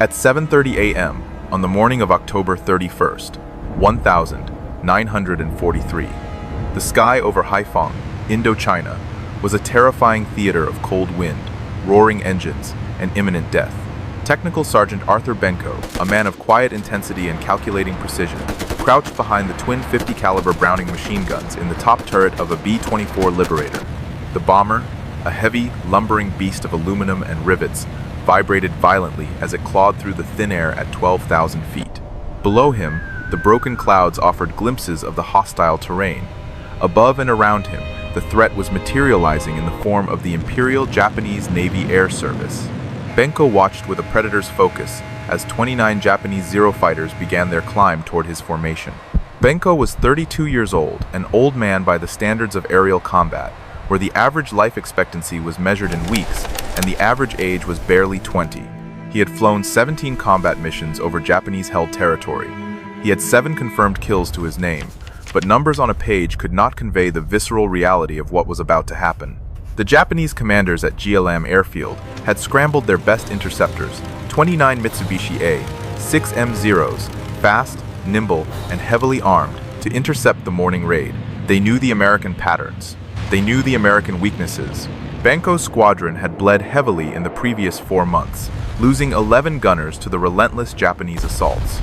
At 7:30 a.m. on the morning of October 31st, 1943, the sky over Haiphong, Indochina, was a terrifying theater of cold wind, roaring engines, and imminent death. Technical Sergeant Arthur Benko, a man of quiet intensity and calculating precision, crouched behind the twin 50 caliber Browning machine guns in the top turret of a B-24 Liberator. The bomber, a heavy, lumbering beast of aluminum and rivets, vibrated violently as it clawed through the thin air at 12,000 feet. Below him, the broken clouds offered glimpses of the hostile terrain. Above and around him, the threat was materializing in the form of the Imperial Japanese Navy Air Service. Benko watched with a predator's focus as 29 Japanese Zero fighters began their climb toward his formation. Benko was 32 years old, an old man by the standards of aerial combat, where the average life expectancy was measured in weeks and the average age was barely 20. He had flown 17 combat missions over Japanese-held territory. He had 7 confirmed kills to his name, but numbers on a page could not convey the visceral reality of what was about to happen. The Japanese commanders at GLM Airfield had scrambled their best interceptors, 29 Mitsubishi A-6 M0s, fast, nimble, and heavily armed, to intercept the morning raid. They knew the American patterns. They knew the American weaknesses. Benko's squadron had bled heavily in the previous 4 months, losing 11 gunners to the relentless Japanese assaults.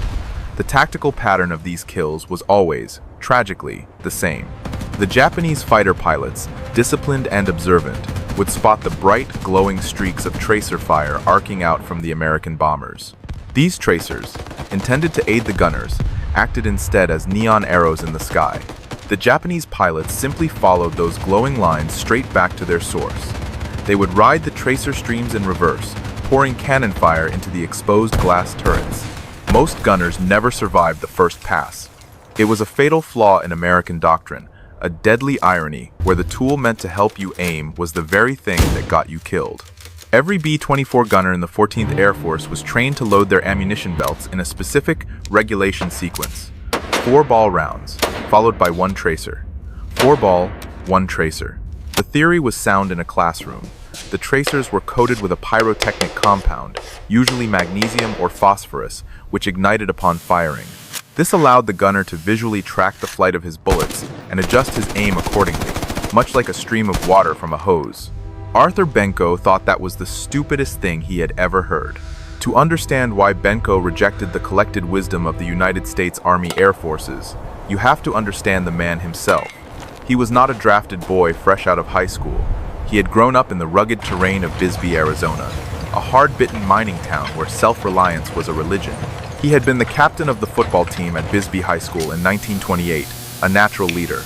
The tactical pattern of these kills was always, tragically, the same. The Japanese fighter pilots, disciplined and observant, would spot the bright, glowing streaks of tracer fire arcing out from the American bombers. These tracers, intended to aid the gunners, acted instead as neon arrows in the sky. The Japanese pilots simply followed those glowing lines straight back to their source. They would ride the tracer streams in reverse, pouring cannon fire into the exposed glass turrets. Most gunners never survived the first pass. It was a fatal flaw in American doctrine, a deadly irony where the tool meant to help you aim was the very thing that got you killed. Every B-24 gunner in the 14th Air Force was trained to load their ammunition belts in a specific regulation sequence. 4 ball rounds, followed by 1 tracer. 4 ball, 1 tracer. The theory was sound in a classroom. The tracers were coated with a pyrotechnic compound, usually magnesium or phosphorus, which ignited upon firing. This allowed the gunner to visually track the flight of his bullets and adjust his aim accordingly, much like a stream of water from a hose. Arthur Benko thought that was the stupidest thing he had ever heard. To understand why Benko rejected the collected wisdom of the United States Army Air Forces, you have to understand the man himself. He was not a drafted boy fresh out of high school. He had grown up in the rugged terrain of Bisbee, Arizona, a hard-bitten mining town where self-reliance was a religion. He had been the captain of the football team at Bisbee High School in 1928, a natural leader.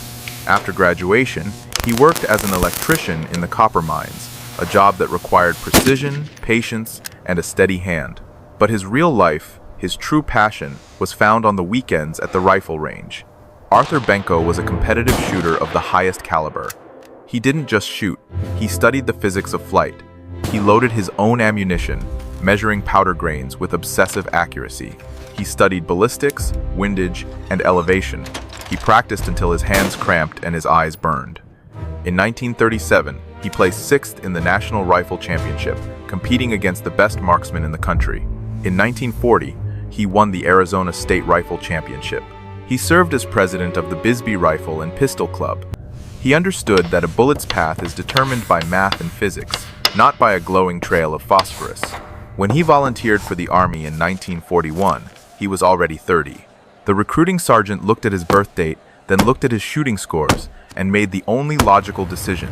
After graduation, he worked as an electrician in the copper mines, a job that required precision, patience, and a steady hand. But his real life, his true passion, was found on the weekends at the rifle range. Arthur Benko was a competitive shooter of the highest caliber. He didn't just shoot, he studied the physics of flight. He loaded his own ammunition, measuring powder grains with obsessive accuracy. He studied ballistics, windage, and elevation. He practiced until his hands cramped and his eyes burned. In 1937, he placed 6th in the National Rifle Championship, competing against the best marksmen in the country. In 1940, he won the Arizona State Rifle Championship. He served as president of the Bisbee Rifle and Pistol Club. He understood that a bullet's path is determined by math and physics, not by a glowing trail of phosphorus. When he volunteered for the Army in 1941, he was already 30. The recruiting sergeant looked at his birth date, then looked at his shooting scores, and made the only logical decision.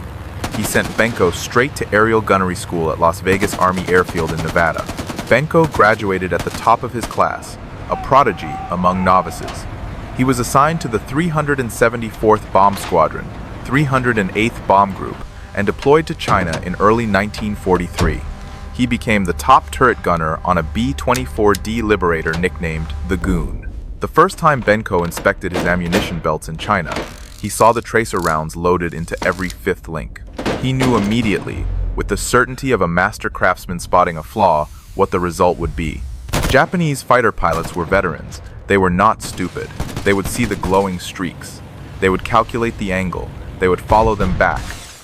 He sent Benko straight to aerial gunnery school at Las Vegas Army Airfield in Nevada. Benko graduated at the top of his class, a prodigy among novices. He was assigned to the 374th Bomb Squadron, 308th Bomb Group, and deployed to China in early 1943. He became the top turret gunner on a B-24D Liberator nicknamed the Goon. The first time Benko inspected his ammunition belts in China, he saw the tracer rounds loaded into every 5th link. He knew immediately, with the certainty of a master craftsman spotting a flaw, what the result would be. Japanese fighter pilots were veterans. They were not stupid. They would see the glowing streaks. They would calculate the angle. They would follow them back.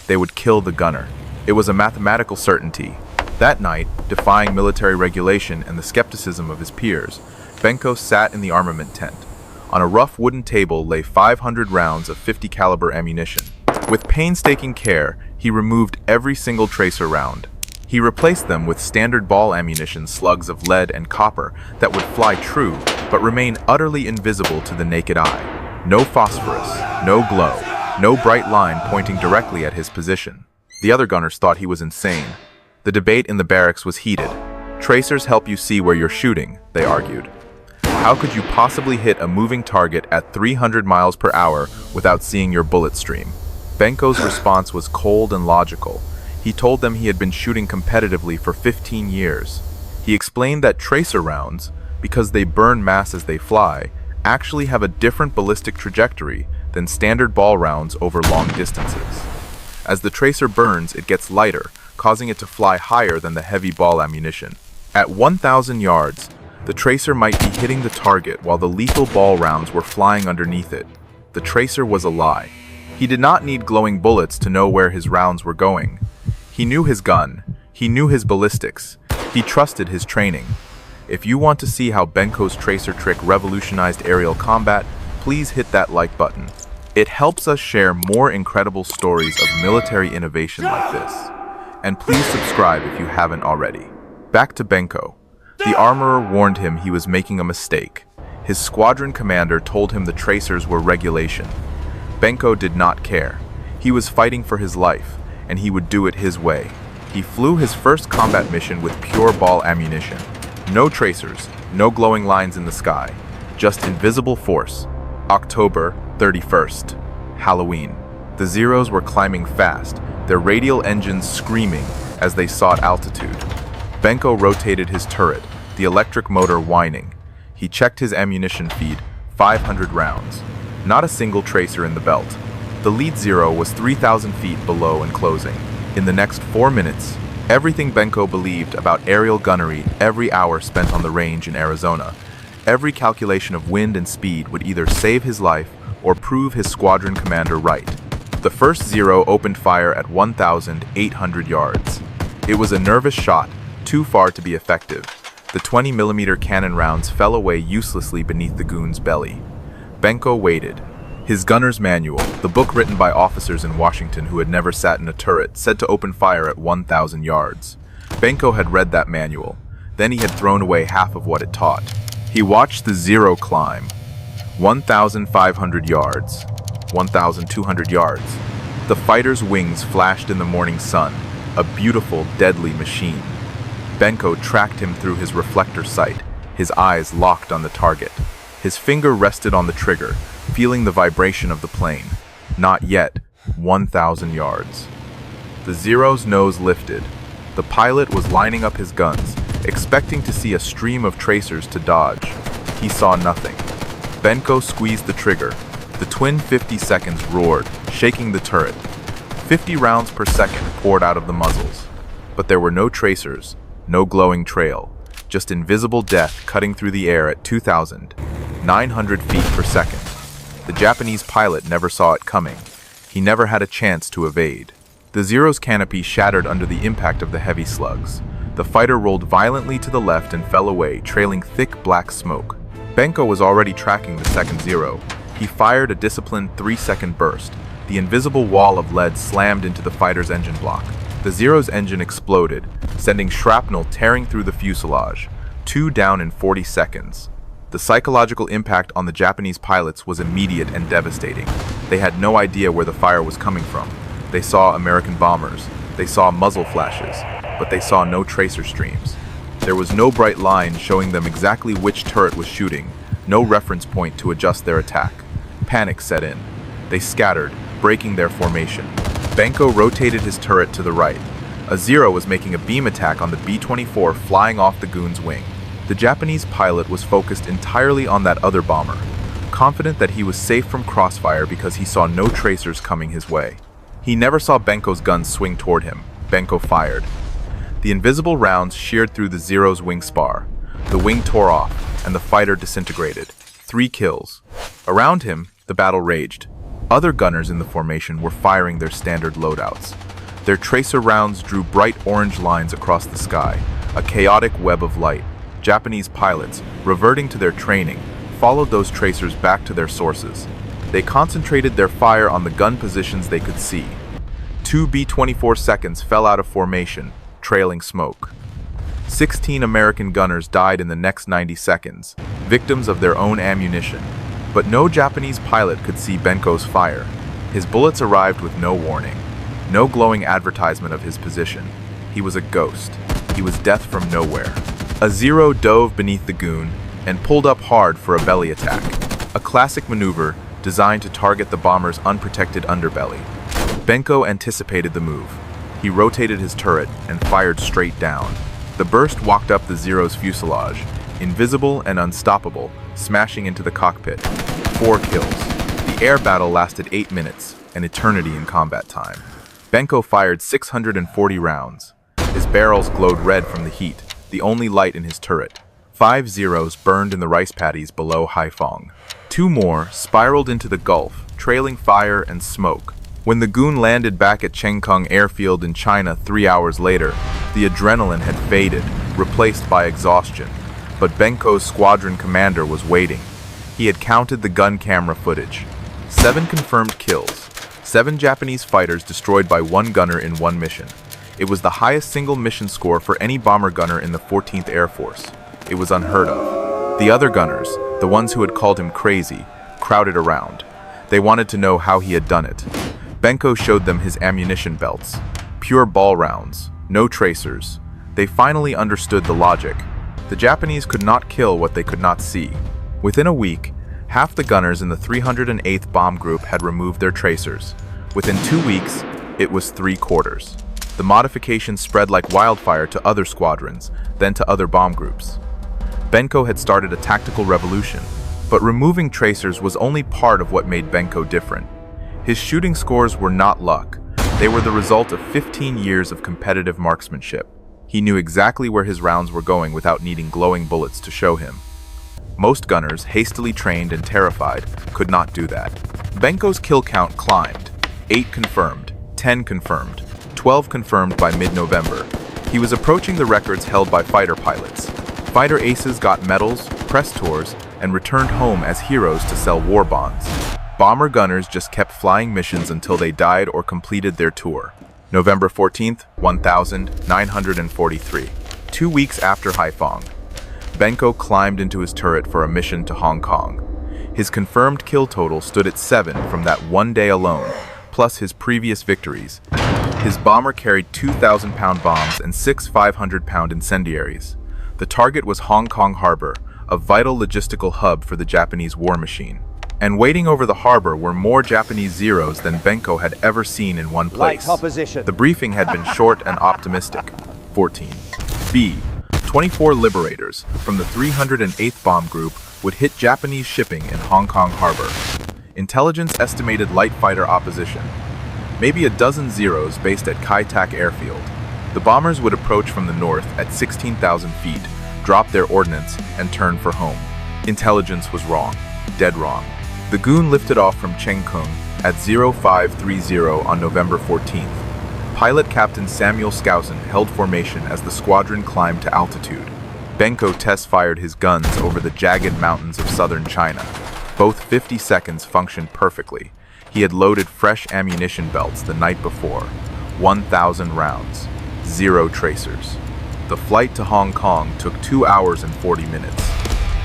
They would kill the gunner. It was a mathematical certainty. That night, defying military regulation and the skepticism of his peers, Benko sat in the armament tent. On a rough wooden table lay 500 rounds of 50 caliber ammunition. With painstaking care, he removed every single tracer round. He replaced them with standard ball ammunition slugs of lead and copper that would fly true, but remain utterly invisible to the naked eye. No phosphorus, no glow, no bright line pointing directly at his position. The other gunners thought he was insane. The debate in the barracks was heated. Tracers help you see where you're shooting, they argued. How could you possibly hit a moving target at 300 miles per hour without seeing your bullet stream? Benko's response was cold and logical. He told them he had been shooting competitively for 15 years. He explained that tracer rounds, because they burn mass as they fly, actually have a different ballistic trajectory than standard ball rounds over long distances. As the tracer burns, it gets lighter, causing it to fly higher than the heavy ball ammunition. At 1,000 yards, the tracer might be hitting the target while the lethal ball rounds were flying underneath it. The tracer was a lie. He did not need glowing bullets to know where his rounds were going. He knew his gun. He knew his ballistics. He trusted his training. If you want to see how Benko's tracer trick revolutionized aerial combat, please hit that like button. It helps us share more incredible stories of military innovation like this. And please subscribe if you haven't already. Back to Benko. The armorer warned him he was making a mistake. His squadron commander told him the tracers were regulation. Benko did not care. He was fighting for his life, and he would do it his way. He flew his first combat mission with pure ball ammunition. No tracers, no glowing lines in the sky, just invisible force. October 31st, Halloween. The Zeros were climbing fast, their radial engines screaming as they sought altitude. Benko rotated his turret, the electric motor whining. He checked his ammunition feed, 500 rounds. Not a single tracer in the belt. The lead Zero was 3,000 feet below and closing. In the next 4 minutes, everything Benko believed about aerial gunnery every hour spent on the range in Arizona, every calculation of wind and speed would either save his life or prove his squadron commander right. The first Zero opened fire at 1,800 yards. It was a nervous shot, too far to be effective. The 20mm cannon rounds fell away uselessly beneath the goon's belly. Benko waited. His gunner's manual, the book written by officers in Washington who had never sat in a turret, said to open fire at 1,000 yards. Benko had read that manual. Then he had thrown away half of what it taught. He watched the Zero climb. 1,500 yards. 1,200 yards. The fighter's wings flashed in the morning sun, a beautiful, deadly machine. Benko tracked him through his reflector sight, his eyes locked on the target. His finger rested on the trigger, feeling the vibration of the plane. Not yet. 1,000 yards. The Zero's nose lifted. The pilot was lining up his guns, expecting to see a stream of tracers to dodge. He saw nothing. Benko squeezed the trigger. The twin 50 seconds roared, shaking the turret. 50 rounds per second poured out of the muzzles. But there were no tracers, no glowing trail, just invisible death cutting through the air at 2,900 feet per second. The Japanese pilot never saw it coming. He never had a chance to evade. The Zero's canopy shattered under the impact of the heavy slugs. The fighter rolled violently to the left and fell away, trailing thick black smoke. Benko was already tracking the second Zero. He fired a disciplined 3-second burst. The invisible wall of lead slammed into the fighter's engine block. The Zero's engine exploded, sending shrapnel tearing through the fuselage. 2 down in 40 seconds. The psychological impact on the Japanese pilots was immediate and devastating. They had no idea where the fire was coming from. They saw American bombers. They saw muzzle flashes, but they saw no tracer streams. There was no bright line showing them exactly which turret was shooting, no reference point to adjust their attack. Panic set in. They scattered, breaking their formation. Benko rotated his turret to the right. A Zero was making a beam attack on the B-24 flying off the goon's wing. The Japanese pilot was focused entirely on that other bomber, confident that he was safe from crossfire because he saw no tracers coming his way. He never saw Benko's gun swing toward him. Benko fired. The invisible rounds sheared through the Zero's wing spar. The wing tore off, and the fighter disintegrated. 3 kills. Around him, the battle raged. Other gunners in the formation were firing their standard loadouts. Their tracer rounds drew bright orange lines across the sky, a chaotic web of light. Japanese pilots, reverting to their training, followed those tracers back to their sources. They concentrated their fire on the gun positions they could see. Two B-24 seconds fell out of formation, trailing smoke. 16 American gunners died in the next 90 seconds, victims of their own ammunition. But no Japanese pilot could see Benko's fire. His bullets arrived with no warning, no glowing advertisement of his position. He was a ghost. He was death from nowhere. A Zero dove beneath the goon and pulled up hard for a belly attack, a classic maneuver designed to target the bomber's unprotected underbelly. Benko anticipated the move. He rotated his turret and fired straight down. The burst walked up the Zero's fuselage, invisible and unstoppable, smashing into the cockpit. 4 kills. The air battle lasted 8 minutes, an eternity in combat time. Benko fired 640 rounds. His barrels glowed red from the heat, the only light in his turret. 5 Zeros burned in the rice paddies below Haiphong. 2 more spiraled into the Gulf, trailing fire and smoke. When the goon landed back at Chengkung Airfield in China 3 hours later, the adrenaline had faded, replaced by exhaustion. But Benko's squadron commander was waiting. He had counted the gun camera footage. 7 confirmed kills. 7 Japanese fighters destroyed by 1 gunner in 1 mission. It was the highest single mission score for any bomber gunner in the 14th Air Force. It was unheard of. The other gunners, the ones who had called him crazy, crowded around. They wanted to know how he had done it. Benko showed them his ammunition belts. Pure ball rounds, no tracers. They finally understood the logic. The Japanese could not kill what they could not see. Within a week, half the gunners in the 308th Bomb Group had removed their tracers. Within 2 weeks, it was 3/4. The modification spread like wildfire to other squadrons, then to other bomb groups. Benko had started a tactical revolution, but removing tracers was only part of what made Benko different. His shooting scores were not luck. They were the result of 15 years of competitive marksmanship. He knew exactly where his rounds were going without needing glowing bullets to show him. Most gunners, hastily trained and terrified, could not do that. Benko's kill count climbed. 8 confirmed, 10 confirmed, 12 confirmed by mid-November. He was approaching the records held by fighter pilots. Fighter aces got medals, press tours, and returned home as heroes to sell war bonds. Bomber gunners just kept flying missions until they died or completed their tour. November 14th, 1943. 2 weeks after Haiphong, Benko climbed into his turret for a mission to Hong Kong. His confirmed kill total stood at 7 from that one day alone, plus his previous victories. His bomber carried 2,000-pound bombs and 6 500-pound incendiaries. The target was Hong Kong Harbor, a vital logistical hub for the Japanese war machine. And waiting over the harbor were more Japanese Zeros than Benko had ever seen in one place. The briefing had been short and optimistic. 14. B. 24 Liberators from the 308th Bomb Group would hit Japanese shipping in Hong Kong Harbor. Intelligence estimated light fighter opposition. Maybe a dozen Zeros based at Kai Tak Airfield. The bombers would approach from the north at 16,000 feet, drop their ordnance, and turn for home. Intelligence was wrong. Dead wrong. The goon lifted off from Chengkung at 0530 on November 14th. Pilot Captain Samuel Skousen held formation as the squadron climbed to altitude. Benko test-fired his guns over the jagged mountains of southern China. Both 50 seconds functioned perfectly. He had loaded fresh ammunition belts the night before. 1,000 rounds. 0 tracers. The flight to Hong Kong took 2 hours and 40 minutes.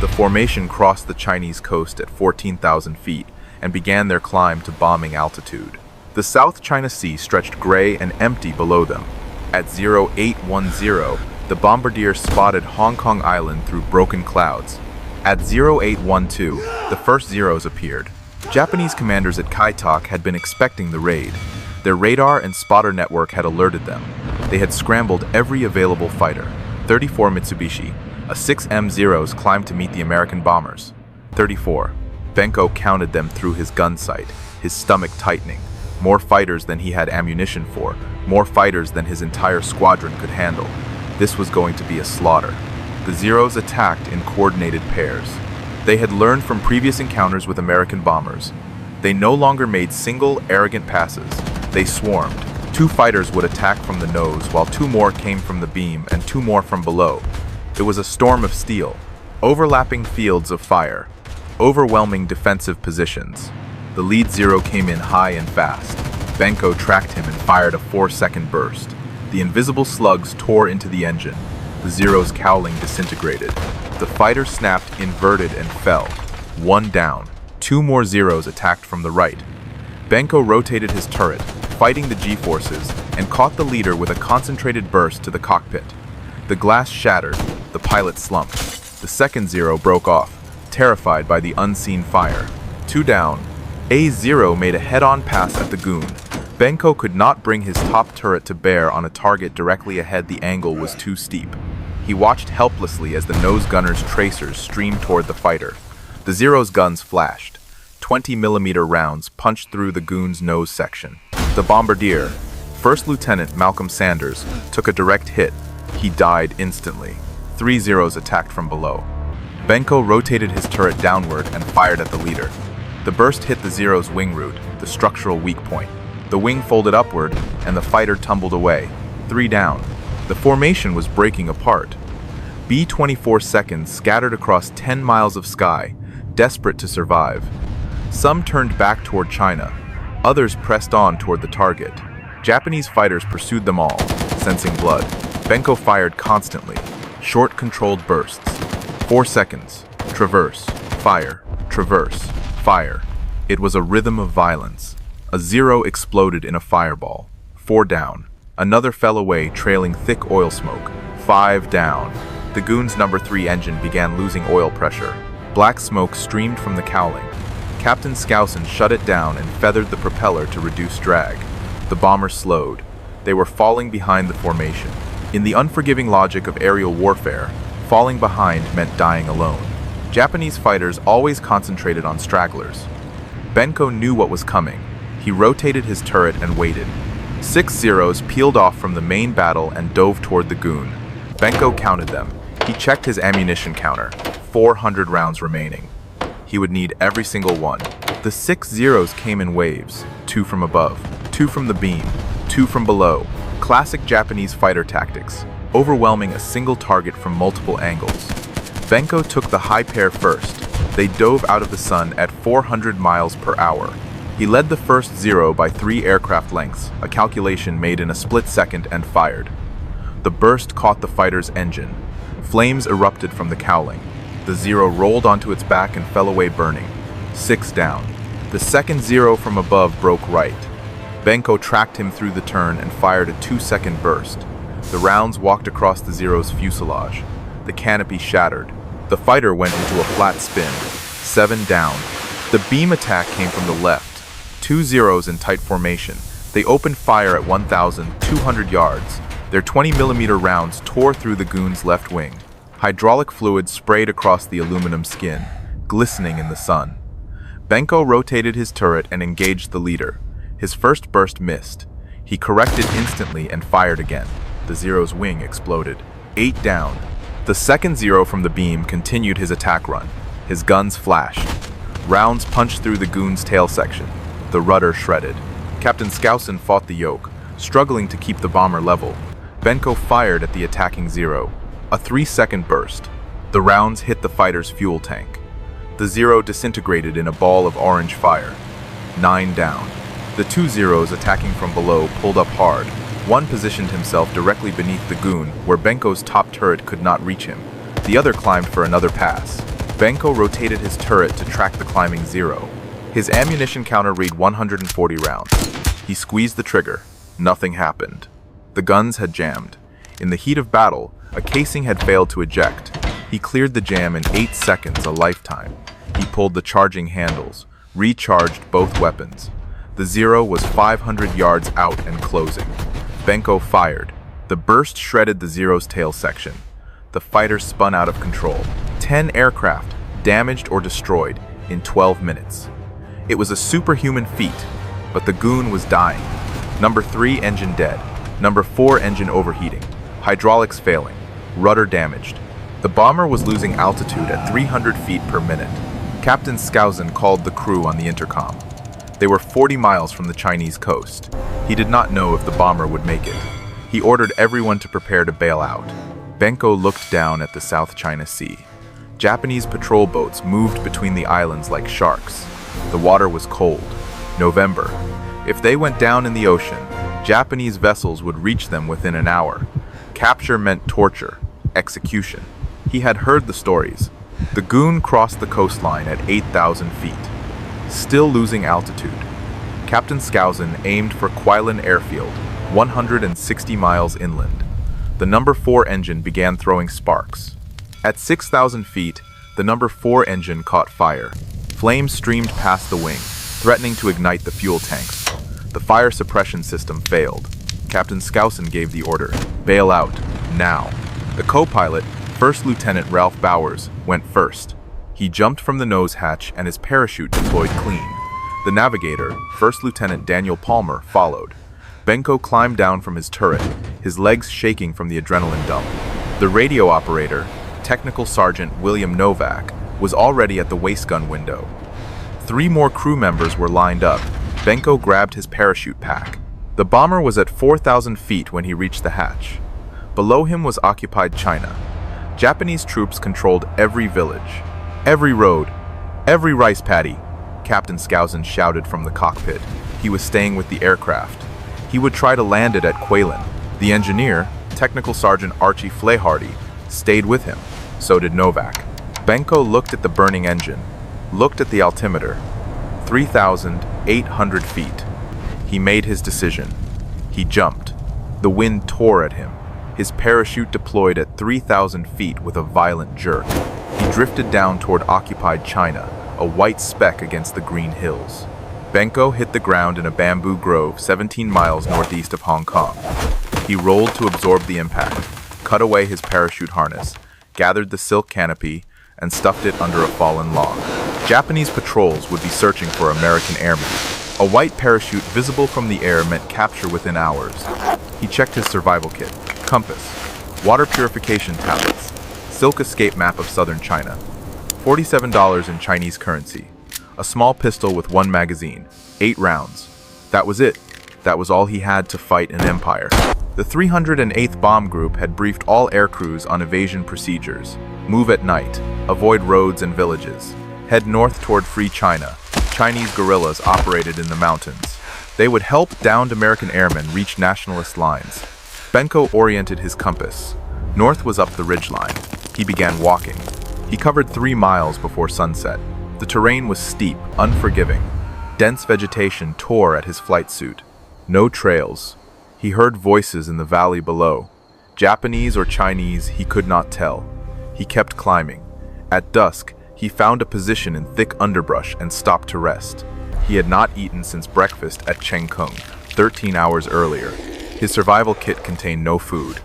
The formation crossed the Chinese coast at 14,000 feet and began their climb to bombing altitude. The South China Sea stretched gray and empty below them. At 0810, the bombardier spotted Hong Kong Island through broken clouds. At 0812, the first Zeros appeared. Japanese commanders at Kai Tak had been expecting the raid. Their radar and spotter network had alerted them. They had scrambled every available fighter. 34 Mitsubishi, a 6M Zeros climbed to meet the American bombers. 34. Benko counted them through his gun sight, his stomach tightening. More fighters than he had ammunition for, more fighters than his entire squadron could handle. This was going to be a slaughter. The Zeros attacked in coordinated pairs. They had learned from previous encounters with American bombers. They no longer made single, arrogant passes. They swarmed. 2 fighters would attack from the nose, while 2 more came from the beam and 2 more from below. It was a storm of steel, overlapping fields of fire, overwhelming defensive positions. The lead Zero came in high and fast. Benko tracked him and fired a 4-second burst. The invisible slugs tore into the engine. The Zero's cowling disintegrated. The fighter snapped, inverted, and fell. 1 down. 2 more Zeros attacked from the right. Benko rotated his turret, fighting the G-forces, and caught the leader with a concentrated burst to the cockpit. The glass shattered. The pilot slumped. The second Zero broke off, terrified by the unseen fire. 2 down. A-Zero made a head-on pass at the goon. Benko could not bring his top turret to bear on a target directly ahead. The angle was too steep. He watched helplessly as the nose gunner's tracers streamed toward the fighter. The Zero's guns flashed. 20mm rounds punched through the goon's nose section. The bombardier, First Lieutenant Malcolm Sanders, took a direct hit. He died instantly. 3 Zeros attacked from below. Benko rotated his turret downward and fired at the leader. The burst hit the Zero's wing root, the structural weak point. The wing folded upward, and the fighter tumbled away. 3 down. The formation was breaking apart. B-24 seconds scattered across 10 miles of sky, desperate to survive. Some turned back toward China. Others pressed on toward the target. Japanese fighters pursued them all, sensing blood. Benko fired constantly. Short, controlled bursts. 4 seconds. Traverse. Fire. Traverse. Fire. It was a rhythm of violence. A Zero exploded in a fireball. 4 down. Another fell away, trailing thick oil smoke. 5 down. The goon's number 3 engine began losing oil pressure. Black smoke streamed from the cowling. Captain Skousen shut it down and feathered the propeller to reduce drag. The bomber slowed. They were falling behind the formation. In the unforgiving logic of aerial warfare, falling behind meant dying alone. Japanese fighters always concentrated on stragglers. Benko knew what was coming. He rotated his turret and waited. 6 Zeros peeled off from the main battle and dove toward the goon. Benko counted them. He checked his ammunition counter. 400 rounds remaining. He would need every single one. The 6 Zeros came in waves. 2 from above, 2 from the beam, 2 from below. Classic Japanese fighter tactics, overwhelming a single target from multiple angles. Benko took the high pair first. They dove out of the sun at 400 miles per hour. He led the first Zero by 3 aircraft lengths, a calculation made in a split second, and fired. The burst caught the fighter's engine. Flames erupted from the cowling. The Zero rolled onto its back and fell away burning. 6 down. The second Zero from above broke right. Benko tracked him through the turn and fired a 2-second burst. The rounds walked across the Zero's fuselage. The canopy shattered. The fighter went into a flat spin. 7 down. The beam attack came from the left. 2 Zeros in tight formation. They opened fire at 1,200 yards. Their 20mm rounds tore through the goon's left wing. Hydraulic fluid sprayed across the aluminum skin, glistening in the sun. Benko rotated his turret and engaged the leader. His first burst missed. He corrected instantly and fired again. The Zero's wing exploded. 8 down. The second Zero from the beam continued his attack run. His guns flashed. Rounds punched through the goon's tail section. The rudder shredded. Captain Skousen fought the yoke, struggling to keep the bomber level. Benko fired at the attacking Zero. A 3-second burst. The rounds hit the fighter's fuel tank. The Zero disintegrated in a ball of orange fire. 9 down. The 2 Zeros attacking from below pulled up hard. One positioned himself directly beneath the goon, where Benko's top turret could not reach him. The other climbed for another pass. Benko rotated his turret to track the climbing Zero. His ammunition counter read 140 rounds. He squeezed the trigger. Nothing happened. The guns had jammed. In the heat of battle, a casing had failed to eject. He cleared the jam in 8 seconds, a lifetime. He pulled the charging handles, recharged both weapons. The Zero was 500 yards out and closing. Benko fired. The burst shredded the Zero's tail section. The fighter spun out of control. 10 aircraft damaged or destroyed in 12 minutes. It was a superhuman feat, but the goon was dying. Number 3 engine dead. Number 4 engine overheating. Hydraulics failing. Rudder damaged. The bomber was losing altitude at 300 feet per minute. Captain Skousen called the crew on the intercom. They were 40 miles from the Chinese coast. He did not know if the bomber would make it. He ordered everyone to prepare to bail out. Benko looked down at the South China Sea. Japanese patrol boats moved between the islands like sharks. The water was cold. November. If they went down in the ocean, Japanese vessels would reach them within an hour. Capture meant torture, execution. He had heard the stories. The Goon crossed the coastline at 8,000 feet. Still losing altitude. Captain Skousen aimed for Kweilin Airfield, 160 miles inland. The number 4 engine began throwing sparks. At 6,000 feet, the number 4 engine caught fire. Flames streamed past the wing, threatening to ignite the fuel tanks. The fire suppression system failed. Captain Skousen gave the order, bail out, now. The co-pilot, First Lieutenant Ralph Bowers, went first. He jumped from the nose hatch and his parachute deployed clean. The navigator, First Lieutenant Daniel Palmer, followed. Benko climbed down from his turret, his legs shaking from the adrenaline dump. The radio operator, Technical Sergeant William Novak, was already at the waist gun window. 3 more crew members were lined up. Benko grabbed his parachute pack. The bomber was at 4,000 feet when he reached the hatch. Below him was occupied China. Japanese troops controlled every village, every road, every rice paddy. Captain Skousen shouted from the cockpit. He was staying with the aircraft. He would try to land it at Kweilin. The engineer, Technical Sergeant Archie Flehardy, stayed with him. So did Novak. Benko looked at the burning engine, looked at the altimeter. 3,800 feet. He made his decision. He jumped. The wind tore at him. His parachute deployed at 3,000 feet with a violent jerk. He drifted down toward occupied China, a white speck against the green hills. Benko hit the ground in a bamboo grove 17 miles northeast of Hong Kong. He rolled to absorb the impact, cut away his parachute harness, gathered the silk canopy, and stuffed it under a fallen log. Japanese patrols would be searching for American airmen. A white parachute visible from the air meant capture within hours. He checked his survival kit, compass, water purification tablets, silk escape map of southern China, $47 in Chinese currency, a small pistol with 1 magazine, 8 rounds. That was it. That was all he had to fight an empire. The 308th Bomb Group had briefed all air crews on evasion procedures. Move at night, avoid roads and villages, head north toward Free China. Chinese guerrillas operated in the mountains. They would help downed American airmen reach nationalist lines. Benko oriented his compass. North was up the ridgeline. He began walking. He covered 3 miles before sunset. The terrain was steep, unforgiving. Dense vegetation tore at his flight suit. No trails. He heard voices in the valley below. Japanese or Chinese, he could not tell. He kept climbing. At dusk, he found a position in thick underbrush and stopped to rest. He had not eaten since breakfast at Chengkung, 13 hours earlier. His survival kit contained no food.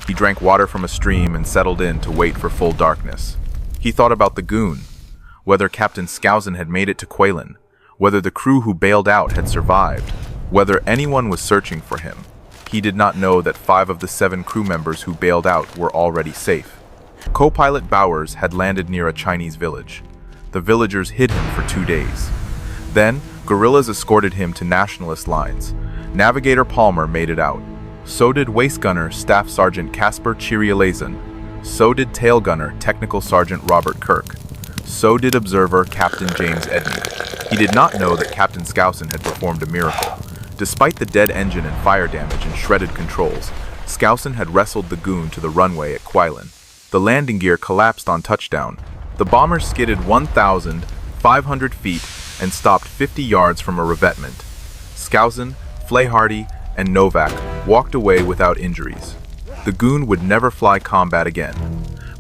He drank water from a stream and settled in to wait for full darkness. He thought about the Goon, whether Captain Skousen had made it to Kweilin, whether the crew who bailed out had survived, whether anyone was searching for him. He did not know that 5 of the 7 crew members who bailed out were already safe. Co-pilot Bowers had landed near a Chinese village. The villagers hid him for 2 days. Then, guerrillas escorted him to nationalist lines. Navigator Palmer made it out. So did waist gunner Staff Sergeant Casper Chirialazen. So did tail gunner Technical Sergeant Robert Kirk. So did observer Captain James Edney. He did not know that Captain Skousen had performed a miracle. Despite the dead engine and fire damage and shredded controls, Skousen had wrestled the Goon to the runway at Kweilin. The landing gear collapsed on touchdown. The bomber skidded 1,500 feet and stopped 50 yards from a revetment. Skousen, Flehardy, and Novak walked away without injuries. The Goon would never fly combat again,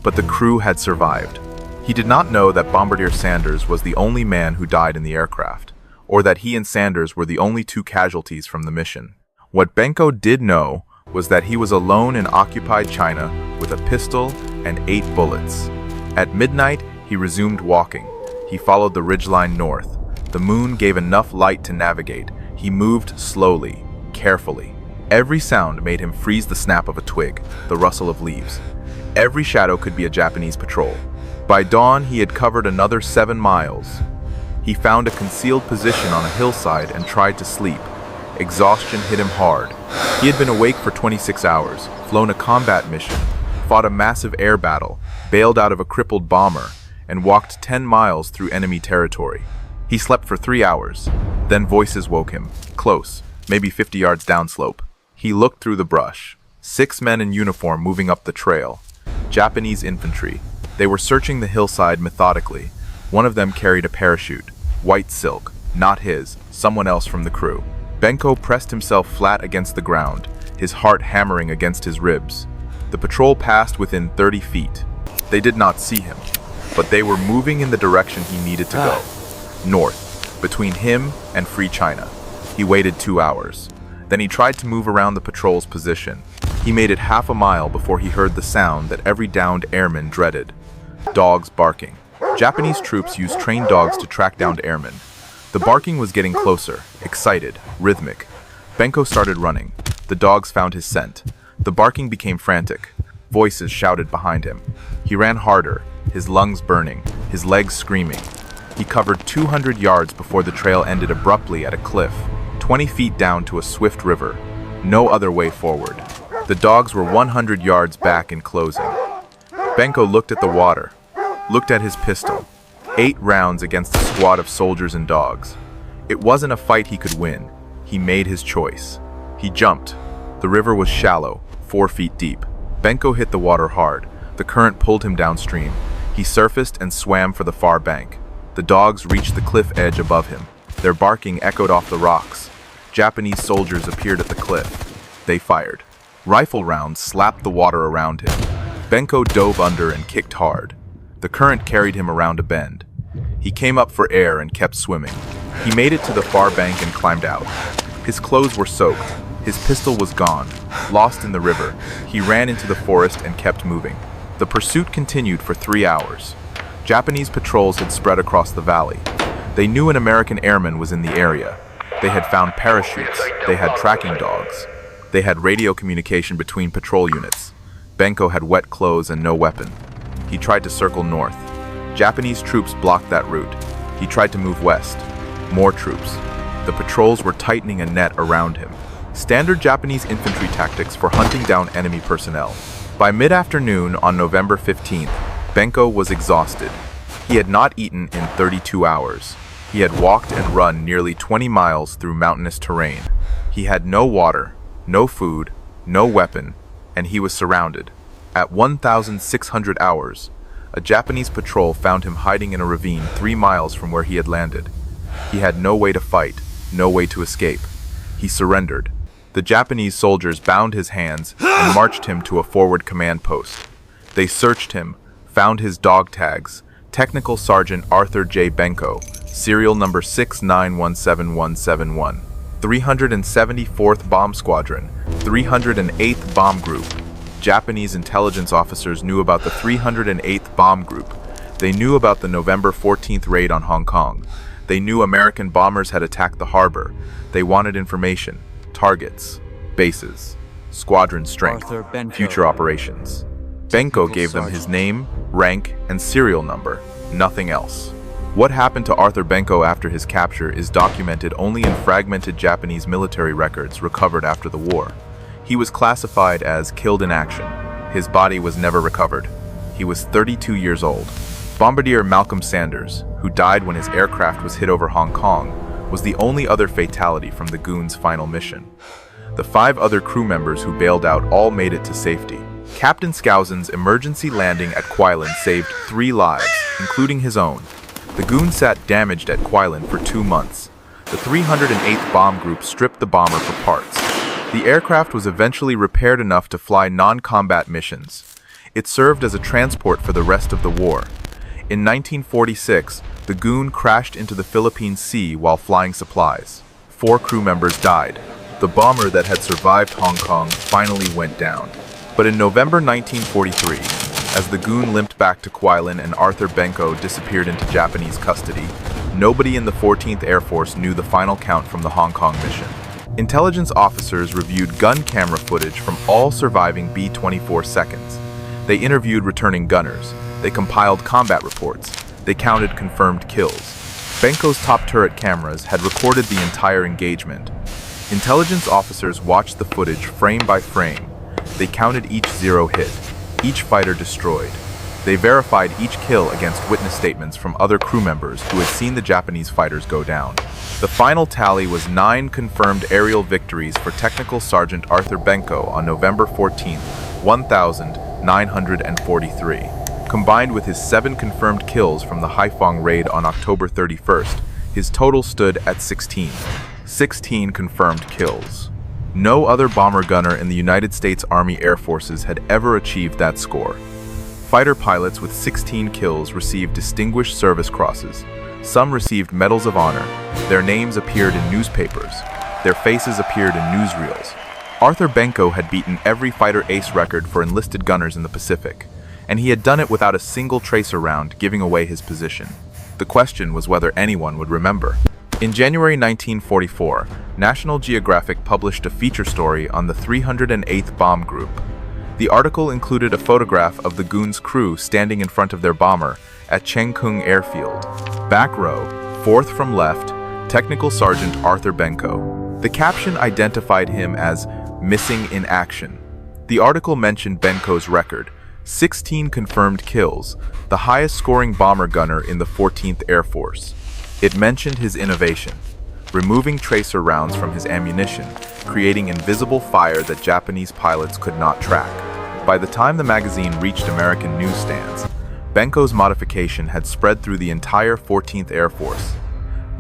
but the crew had survived. He did not know that Bombardier Sanders was the only man who died in the aircraft, or that he and Sanders were the only 2 casualties from the mission. What Benko did know was that he was alone in occupied China with a pistol and 8 bullets. At midnight, he resumed walking. He followed the ridgeline north. The moon gave enough light to navigate. He moved slowly, carefully. Every sound made him freeze the snap of a twig, the rustle of leaves. Every shadow could be a Japanese patrol. By dawn, he had covered another 7 miles. He found a concealed position on a hillside and tried to sleep. Exhaustion hit him hard. He had been awake for 26 hours, flown a combat mission, fought a massive air battle, bailed out of a crippled bomber, and walked 10 miles through enemy territory. He slept for 3 hours. Then voices woke him, close, maybe 50 yards downslope. He looked through the brush. 6 men in uniform moving up the trail. Japanese infantry. They were searching the hillside methodically. One of them carried a parachute. White silk. Not his, someone else from the crew. Benko pressed himself flat against the ground, his heart hammering against his ribs. The patrol passed within 30 feet. They did not see him, but they were moving in the direction he needed to go. North, between him and Free China. He waited 2 hours. Then he tried to move around the patrol's position. He made it half a mile before he heard the sound that every downed airman dreaded. Dogs barking. Japanese troops used trained dogs to track downed airmen. The barking was getting closer, excited, rhythmic. Benko started running. The dogs found his scent. The barking became frantic. Voices shouted behind him. He ran harder, his lungs burning, his legs screaming. He covered 200 yards before the trail ended abruptly at a cliff, 20 feet down to a swift river. No other way forward. The dogs were 100 yards back in closing. Benko looked at the water, looked at his pistol. 8 rounds against a squad of soldiers and dogs. It wasn't a fight he could win. He made his choice. He jumped. The river was shallow, 4 feet deep. Benko hit the water hard. The current pulled him downstream. He surfaced and swam for the far bank. The dogs reached the cliff edge above him. Their barking echoed off the rocks. Japanese soldiers appeared at the cliff. They fired. Rifle rounds slapped the water around him. Benko dove under and kicked hard. The current carried him around a bend. He came up for air and kept swimming. He made it to the far bank and climbed out. His clothes were soaked. His pistol was gone, lost in the river. He ran into the forest and kept moving. The pursuit continued for 3 hours. Japanese patrols had spread across the valley. They knew an American airman was in the area. They had found parachutes. They had tracking dogs. They had radio communication between patrol units. Benko had wet clothes and no weapon. He tried to circle north. Japanese troops blocked that route. He tried to move west. More troops. The patrols were tightening a net around him. Standard Japanese infantry tactics for hunting down enemy personnel. By mid-afternoon on November 15th, Benko was exhausted. He had not eaten in 32 hours. He had walked and run nearly 20 miles through mountainous terrain. He had no water, no food, no weapon, and he was surrounded. At 1,600 hours, a Japanese patrol found him hiding in a ravine 3 miles from where he had landed. He had no way to fight, no way to escape. He surrendered. The Japanese soldiers bound his hands and marched him to a forward command post. They searched him, found his dog tags: Technical Sergeant Arthur J. Benko, serial number 6917171, 374th Bomb Squadron, 308th Bomb Group. Japanese intelligence officers knew about the 308th Bomb Group. They knew about the November 14th raid on Hong Kong. They knew American bombers had attacked the harbor. They wanted information, targets, bases, squadron strength, future operations. Benko gave them his name, rank, and serial number, nothing else. What happened to Arthur Benko after his capture is documented only in fragmented Japanese military records recovered after the war. He was classified as killed in action. His body was never recovered. He was 32 years old. Bombardier Malcolm Sanders, who died when his aircraft was hit over Hong Kong, was the only other fatality from the Goon's final mission. The 5 other crew members who bailed out all made it to safety. Captain Skousen's emergency landing at Kwoilan saved 3 lives, including his own. The Goon sat damaged at Kwoilan for 2 months. The 308th Bomb Group stripped the bomber for parts. The aircraft was eventually repaired enough to fly non-combat missions. It served as a transport for the rest of the war. In 1946, the Goon crashed into the Philippine Sea while flying supplies. 4 crew members died. The bomber that had survived Hong Kong finally went down. But in November 1943, as the Goon limped back to Kwoilan and Arthur Benko disappeared into Japanese custody, nobody in the 14th Air Force knew the final count from the Hong Kong mission. Intelligence officers reviewed gun camera footage from all surviving B-24 seconds. They interviewed returning gunners. They compiled combat reports. They counted confirmed kills. Benko's top turret cameras had recorded the entire engagement. Intelligence officers watched the footage frame by frame. They counted each zero hit, each fighter destroyed. They verified each kill against witness statements from other crew members who had seen the Japanese fighters go down. The final tally was 9 confirmed aerial victories for Technical Sergeant Arthur Benko on November 14, 1943. Combined with his 7 confirmed kills from the Haiphong raid on October 31st, his total stood at 16. 16 confirmed kills. No other bomber gunner in the United States Army Air Forces had ever achieved that score. Fighter pilots with 16 kills received Distinguished Service Crosses. Some received Medals of Honor. Their names appeared in newspapers. Their faces appeared in newsreels. Arthur Benko had beaten every fighter ace record for enlisted gunners in the Pacific, and he had done it without a single tracer round giving away his position. The question was whether anyone would remember. In January 1944, National Geographic published a feature story on the 308th Bomb Group. The article included a photograph of the Goon's crew standing in front of their bomber at Chengkung Airfield. Back row, 4th from left, Technical Sergeant Arthur Benko. The caption identified him as missing in action. The article mentioned Benko's record, 16 confirmed kills, the highest scoring bomber gunner in the 14th Air Force. It mentioned his innovation, removing tracer rounds from his ammunition, creating invisible fire that Japanese pilots could not track. By the time the magazine reached American newsstands, Benko's modification had spread through the entire 14th Air Force,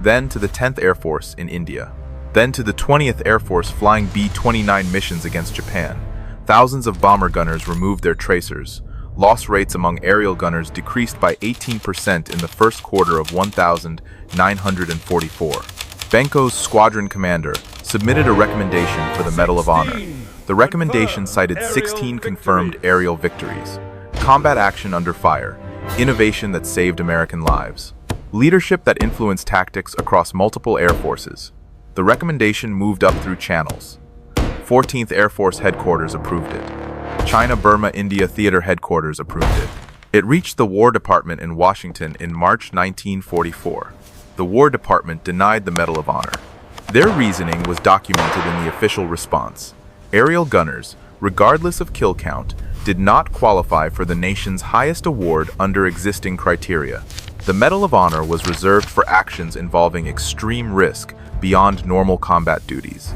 then to the 10th Air Force in India, then to the 20th Air Force flying B-29 missions against Japan. Thousands of bomber gunners removed their tracers. Loss rates among aerial gunners decreased by 18% in the first quarter of 1944. Benko's squadron commander submitted a recommendation for the Medal of Honor. The recommendation cited 16 confirmed aerial victories, combat action under fire, innovation that saved American lives, leadership that influenced tactics across multiple air forces. The recommendation moved up through channels. 14th Air Force Headquarters approved it. China Burma India Theater Headquarters approved it. It reached the War Department in Washington in March 1944. The War Department denied the Medal of Honor. Their reasoning was documented in the official response. Aerial gunners, regardless of kill count, did not qualify for the nation's highest award under existing criteria. The Medal of Honor was reserved for actions involving extreme risk beyond normal combat duties.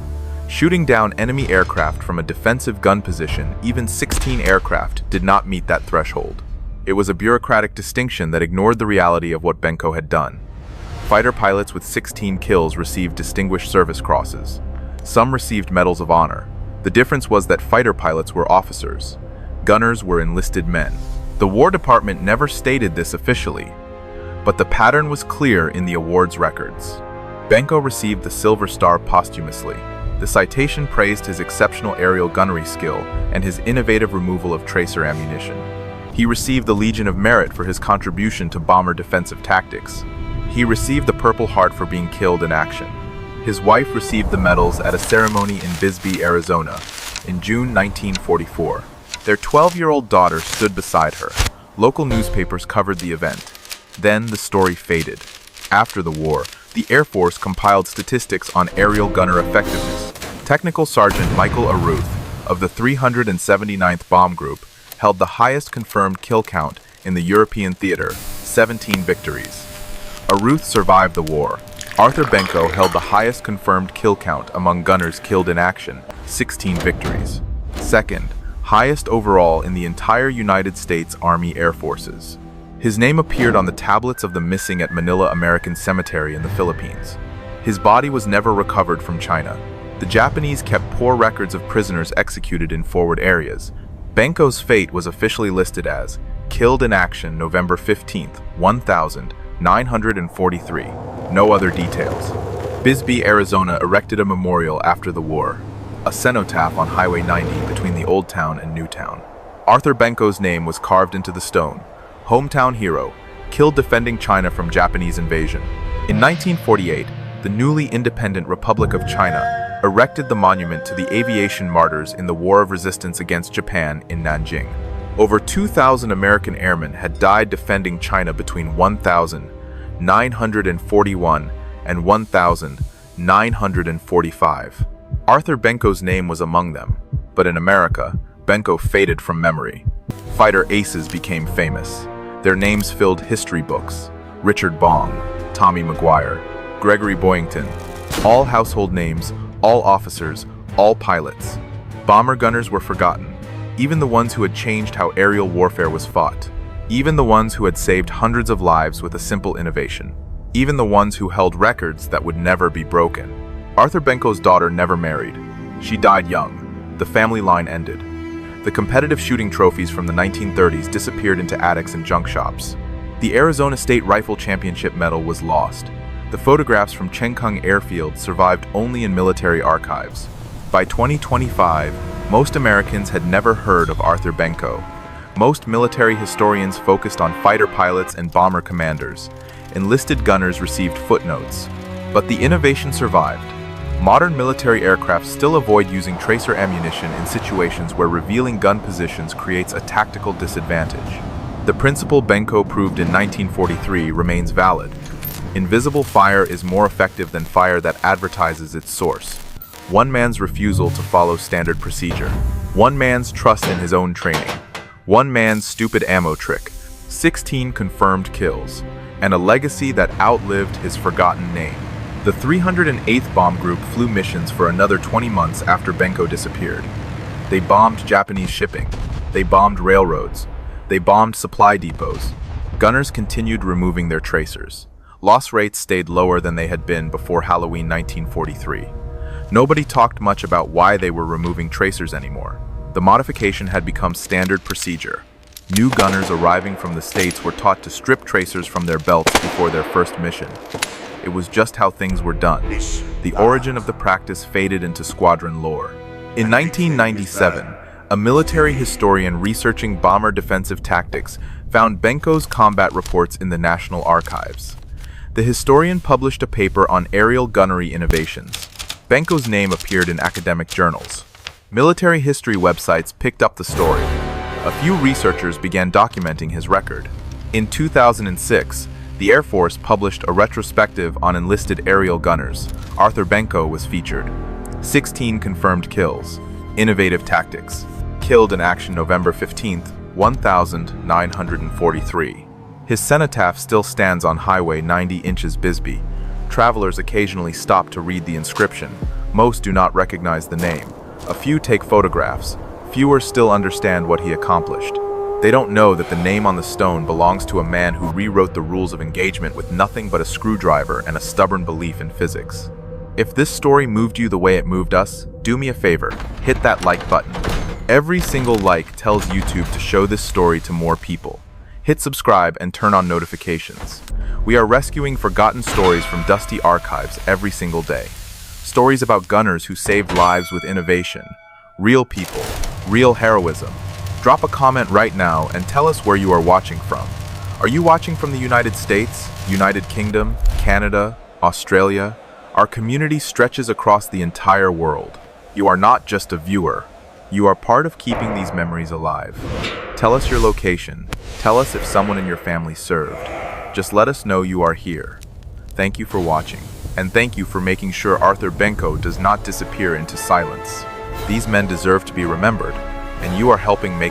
Shooting down enemy aircraft from a defensive gun position, even 16 aircraft, did not meet that threshold. It was a bureaucratic distinction that ignored the reality of what Benko had done. Fighter pilots with 16 kills received Distinguished Service Crosses. Some received Medals of Honor. The difference was that fighter pilots were officers. Gunners were enlisted men. The War Department never stated this officially, but the pattern was clear in the awards records. Benko received the Silver Star posthumously. The citation praised his exceptional aerial gunnery skill and his innovative removal of tracer ammunition. He received the Legion of Merit for his contribution to bomber defensive tactics. He received the Purple Heart for being killed in action. His wife received the medals at a ceremony in Bisbee, Arizona, in June 1944. Their 12-year-old daughter stood beside her. Local newspapers covered the event. Then the story faded. After the war, the Air Force compiled statistics on aerial gunner effectiveness. Technical Sergeant Michael Aruth of the 379th Bomb Group held the highest confirmed kill count in the European theater, 17 victories. Aruth survived the war. Arthur Benko held the highest confirmed kill count among gunners killed in action, 16 victories. Second, highest overall in the entire United States Army Air Forces. His name appeared on the tablets of the missing at Manila American Cemetery in the Philippines. His body was never recovered from China. The Japanese kept poor records of prisoners executed in forward areas. Benko's fate was officially listed as killed in action November 15th, 1943. No other details. Bisbee, Arizona erected a memorial after the war, a cenotaph on Highway 90 between the Old Town and New Town. Arthur Benko's name was carved into the stone. Hometown hero, killed defending China from Japanese invasion. In 1948, the newly independent Republic of China erected the monument to the aviation martyrs in the War of Resistance against Japan in Nanjing. Over 2,000 American airmen had died defending China between 1919 941, and 1,945. Arthur Benko's name was among them, but in America, Benko faded from memory. Fighter aces became famous. Their names filled history books. Richard Bong, Tommy Maguire, Gregory Boyington, all household names, all officers, all pilots. Bomber gunners were forgotten, even the ones who had changed how aerial warfare was fought, even the ones who had saved hundreds of lives with a simple innovation, even the ones who held records that would never be broken. Arthur Benko's daughter never married. She died young. The family line ended. The competitive shooting trophies from the 1930s disappeared into attics and junk shops. The Arizona State Rifle Championship medal was lost. The photographs from Chenkung Airfield survived only in military archives. By 2025, most Americans had never heard of Arthur Benko. Most military historians focused on fighter pilots and bomber commanders. Enlisted gunners received footnotes. But the innovation survived. Modern military aircraft still avoid using tracer ammunition in situations where revealing gun positions creates a tactical disadvantage. The principle Benko proved in 1943 remains valid. Invisible fire is more effective than fire that advertises its source. One man's refusal to follow standard procedure. One man's trust in his own training. One man's stupid ammo trick. 16 confirmed kills. And a legacy that outlived his forgotten name. The 308th Bomb Group flew missions for another 20 months after Benko disappeared. They bombed Japanese shipping. They bombed railroads. They bombed supply depots. Gunners continued removing their tracers. Loss rates stayed lower than they had been before Halloween 1943. Nobody talked much about why they were removing tracers anymore. The modification had become standard procedure. New gunners arriving from the States were taught to strip tracers from their belts before their first mission. It was just how things were done. The origin of the practice faded into squadron lore. In 1997, a military historian researching bomber defensive tactics found Benko's combat reports in the National Archives. The historian published a paper on aerial gunnery innovations. Benko's name appeared in academic journals. Military history websites picked up the story. A few researchers began documenting his record. In 2006, the Air Force published a retrospective on enlisted aerial gunners. Arthur Benko was featured. 16 confirmed kills. Innovative tactics. Killed in action November 15th, 1943. His cenotaph still stands on Highway 90 inches Bisbee. Travelers occasionally stop to read the inscription. Most do not recognize the name. A few take photographs. Fewer still understand what he accomplished. They don't know that the name on the stone belongs to a man who rewrote the rules of engagement with nothing but a screwdriver and a stubborn belief in physics. If this story moved you the way it moved us, do me a favor, hit that like button. Every single like tells YouTube to show this story to more people. Hit subscribe and turn on notifications. We are rescuing forgotten stories from dusty archives every single day. Stories about gunners who saved lives with innovation. Real people, real heroism. Drop a comment right now and tell us where you are watching from. Are you watching from the United States, United Kingdom, Canada, Australia? Our community stretches across the entire world. You are not just a viewer. You are part of keeping these memories alive. Tell us your location. Tell us if someone in your family served. Just let us know you are here. Thank you for watching. And thank you for making sure Arthur Benko does not disappear into silence. These men deserve to be remembered, and you are helping make